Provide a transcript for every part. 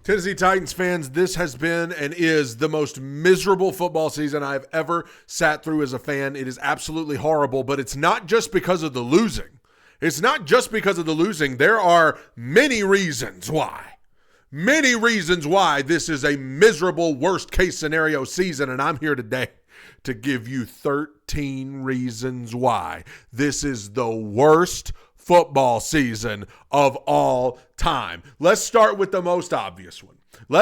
Tennessee Titans fans, this has been and is the most miserable football season I've ever sat through as a fan. It is absolutely horrible, but it's not just because of the losing. It's not just because of the losing. There are many reasons why. Many reasons why this is a miserable worst-case scenario season, and I'm here today to give you 13 reasons why this is the worst football season of all time. Let's start with the most obvious one. And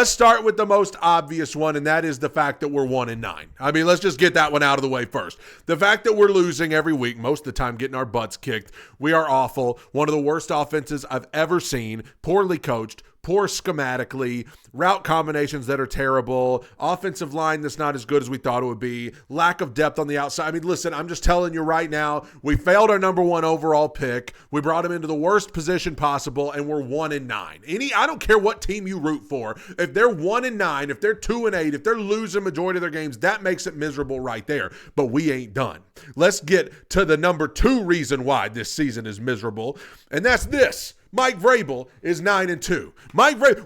that is the fact that we're 1-9. I mean, let's just get that one out of the way first. The fact that we're losing every week, most of the time getting our butts kicked. We are awful. One of the worst offenses I've ever seen. Poorly coached. Poor schematically, route combinations that are terrible, offensive line that's not as good as we thought it would be, lack of depth on the outside. I mean, listen, I'm just telling you right now, we failed our number one overall pick. We brought him into the worst position possible, and we're 1-9. I don't care what team you root for. If they're 1-9, if they're 2-8, if they're losing majority of their games, that makes it miserable right there. But we ain't done. Let's get to the number two reason why this season is miserable, and that's this. Mike Vrabel is 9-2.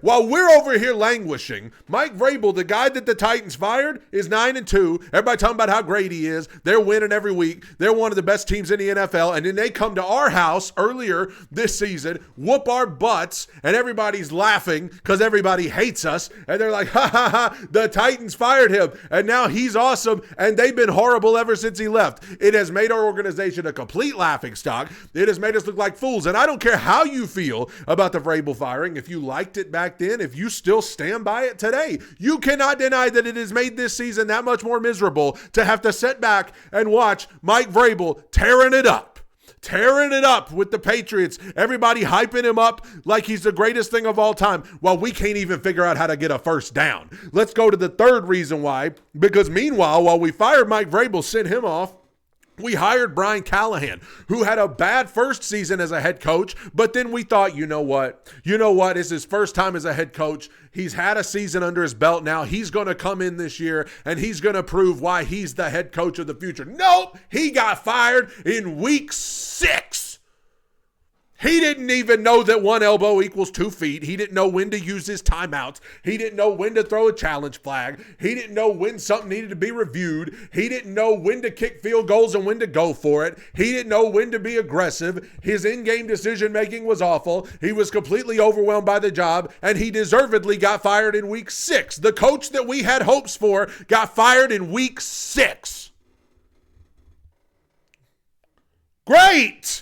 While we're over here languishing, Mike Vrabel, the guy that the Titans fired, is 9-2. Everybody talking about how great he is. They're winning every week. They're one of the best teams in the NFL. And then they come to our house earlier this season, whoop our butts, and everybody's laughing because everybody hates us. And they're like, ha, ha, ha, the Titans fired him. And now he's awesome. And they've been horrible ever since he left. It has made our organization a complete laughingstock. It has made us look like fools. And I don't care how you feel about the Vrabel firing. If you liked it back then, if you still stand by it today, you cannot deny that it has made this season that much more miserable to have to sit back and watch Mike Vrabel tearing it up with the Patriots, everybody hyping him up like he's the greatest thing of all time, while we can't even figure out how to get a first down. Let's go to the third reason why, because meanwhile, while we fired Mike Vrabel, sent him off, we hired Brian Callahan, who had a bad first season as a head coach, but then we thought, you know what? It's his first time as a head coach. He's had a season under his belt now. He's going to come in this year, and he's going to prove why he's the head coach of the future. Nope, he got fired in week 6. He didn't even know that one elbow equals 2 feet. He didn't know when to use his timeouts. He didn't know when to throw a challenge flag. He didn't know when something needed to be reviewed. He didn't know when to kick field goals and when to go for it. He didn't know when to be aggressive. His in-game decision-making was awful. He was completely overwhelmed by the job, and he deservedly got fired in week 6. The coach that we had hopes for got fired in week 6. Great!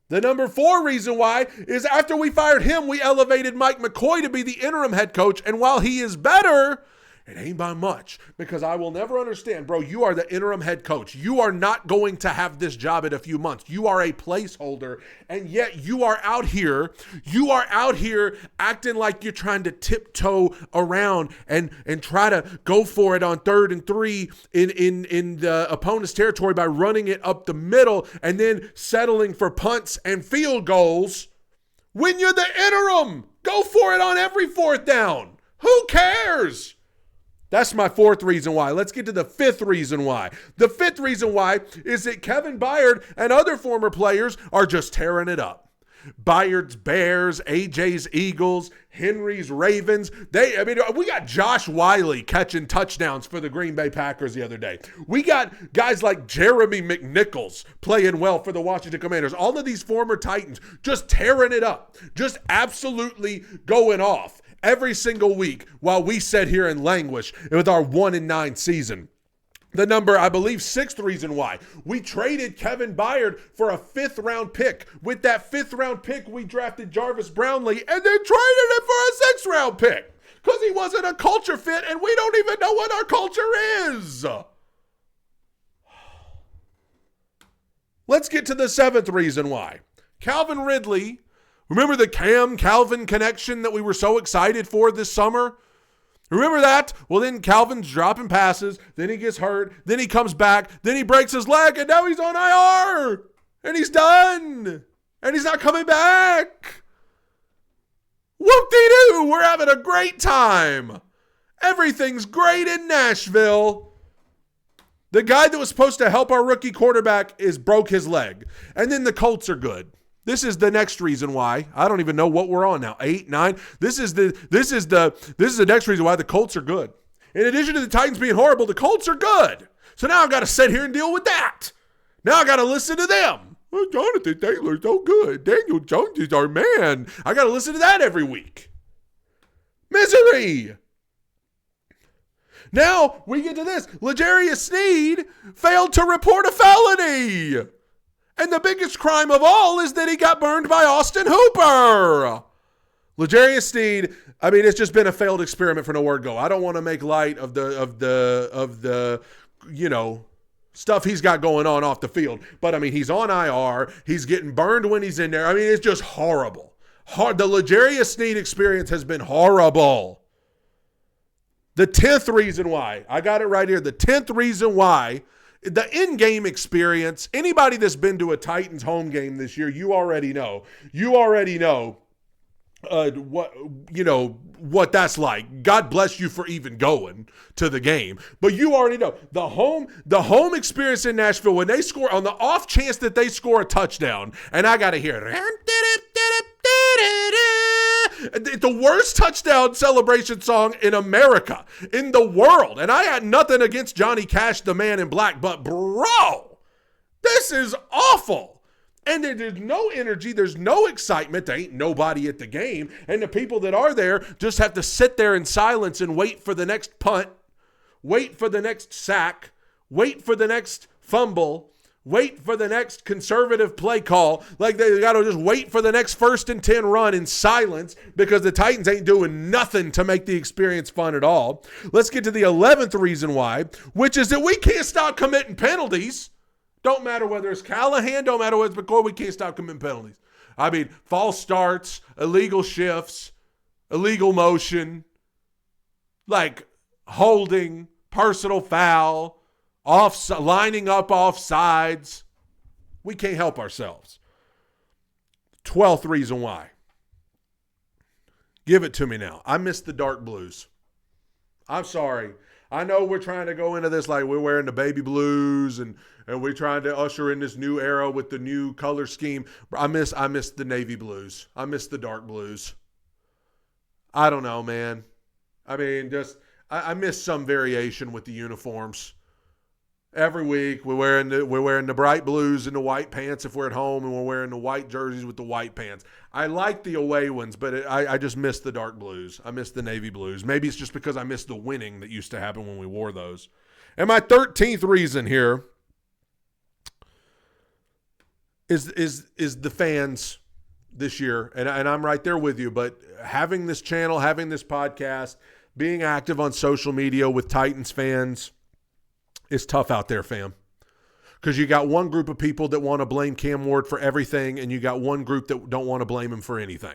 The number 4 reason why is after we fired him, we elevated Mike McCoy to be the interim head coach. And while he is better, it ain't by much, because I will never understand, bro, you are the interim head coach. You are not going to have this job in a few months. You are a placeholder, and yet you are out here acting like you're trying to tiptoe around and try to go for it on 3rd and 3 in the opponent's territory by running it up the middle and then settling for punts and field goals. When you're the interim, go for it on every 4th down. Who cares? That's my 4th reason why. Let's get to the 5th reason why. The 5th reason why is that Kevin Byard and other former players are just tearing it up. Byard's Bears, AJ's Eagles, Henry's Ravens. We got Josh Wiley catching touchdowns for the Green Bay Packers the other day. We got guys like Jeremy McNichols playing well for the Washington Commanders. All of these former Titans just tearing it up, just absolutely going off every single week while we sit here and languish with our 1-9 season. The number, I believe, 6th reason why. We traded Kevin Byard for a 5th round pick. With that 5th round pick, we drafted Jarvis Brownlee and then traded him for a 6th round pick because he wasn't a culture fit, and we don't even know what our culture is. Let's get to the 7th reason why. Calvin Ridley. Remember the Cam Calvin connection that we were so excited for this summer? Remember that? Well, then Calvin's dropping passes, then he gets hurt, then he comes back, then he breaks his leg, and now he's on IR. And he's done. And he's not coming back. Whoop-de-doo, we're having a great time. Everything's great in Nashville. The guy that was supposed to help our rookie quarterback broke his leg. And then the Colts are good. This is the next reason why. I don't even know what we're on now. 8, 9. This is the next reason why the Colts are good. In addition to the Titans being horrible, the Colts are good. So now I've got to sit here and deal with that. Now I got to listen to them. Well, Jonathan Taylor's so good. Daniel Jones is our man. I got to listen to that every week. Misery. Now we get to this. L'Jarius Sneed failed to report a felony. And the biggest crime of all is that he got burned by Austin Hooper. L'Jarius Sneed, I mean, it's just been a failed experiment for no word go. I don't want to make light of the stuff he's got going on off the field. But I mean, he's on IR. He's getting burned when he's in there. I mean, it's just horrible. The L'Jarius Sneed experience has been horrible. The 10th reason why, I got it right here. The 10th reason why, the in-game experience, anybody that's been to a Titans home game this year, you already know. You already know what that's like. God bless you for even going to the game. But you already know the home experience in Nashville when they score, on the off chance that they score a touchdown, and I got to hear the worst touchdown celebration song in America, in the world. And I had nothing against Johnny Cash, the Man in Black, but bro, this is awful. And there's no energy. There's no excitement. There ain't nobody at the game. And the people that are there just have to sit there in silence and wait for the next punt, wait for the next sack, wait for the next fumble, wait for the next conservative play call. Like they got to just wait for the next 1st and 10 run in silence because the Titans ain't doing nothing to make the experience fun at all. Let's get to the 11th reason why, which is that we can't stop committing penalties. Don't matter whether it's Callahan, don't matter whether it's McCoy, we can't stop committing penalties. I mean, false starts, illegal shifts, illegal motion, like holding, personal foul, lining up off sides. We can't help ourselves. 12th reason why. Give it to me now. I miss the dark blues. I'm sorry. I know we're trying to go into this like we're wearing the baby blues and we're trying to usher in this new era with the new color scheme. I miss the navy blues. I miss the dark blues. I don't know, man. I mean, just I miss some variation with the uniforms. Every week we're wearing the bright blues and the white pants if we're at home, and we're wearing the white jerseys with the white pants. I like the away ones, but I just miss the dark blues. I miss the navy blues. Maybe it's just because I miss the winning that used to happen when we wore those. And my 13th reason here is the fans this year, and I'm right there with you. But having this channel, having this podcast, being active on social media with Titans fans, it's tough out there, fam. Because you got one group of people that want to blame Cam Ward for everything, and you got one group that don't want to blame him for anything.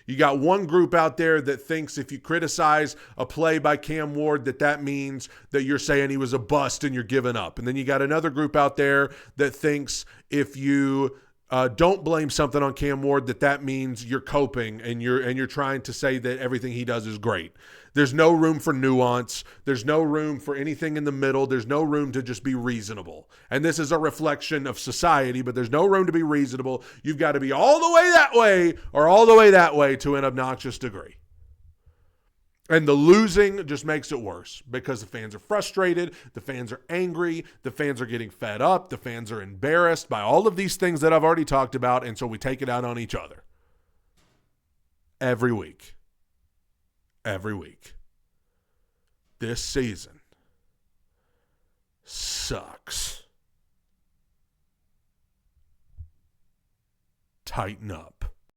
You got one group out there that thinks if you criticize a play by Cam Ward, that means that you're saying he was a bust and you're giving up. And then you got another group out there that thinks if you don't blame something on Cam Ward, that means you're coping and you're trying to say that everything he does is great. There's no room for nuance. There's no room for anything in the middle. There's no room to just be reasonable. And this is a reflection of society, but there's no room to be reasonable. You've got to be all the way that way or all the way that way to an obnoxious degree. And the losing just makes it worse because the fans are frustrated, the fans are angry, the fans are getting fed up, the fans are embarrassed by all of these things that I've already talked about, and so we take it out on each other. Every week. Every week. This season sucks. Tighten up.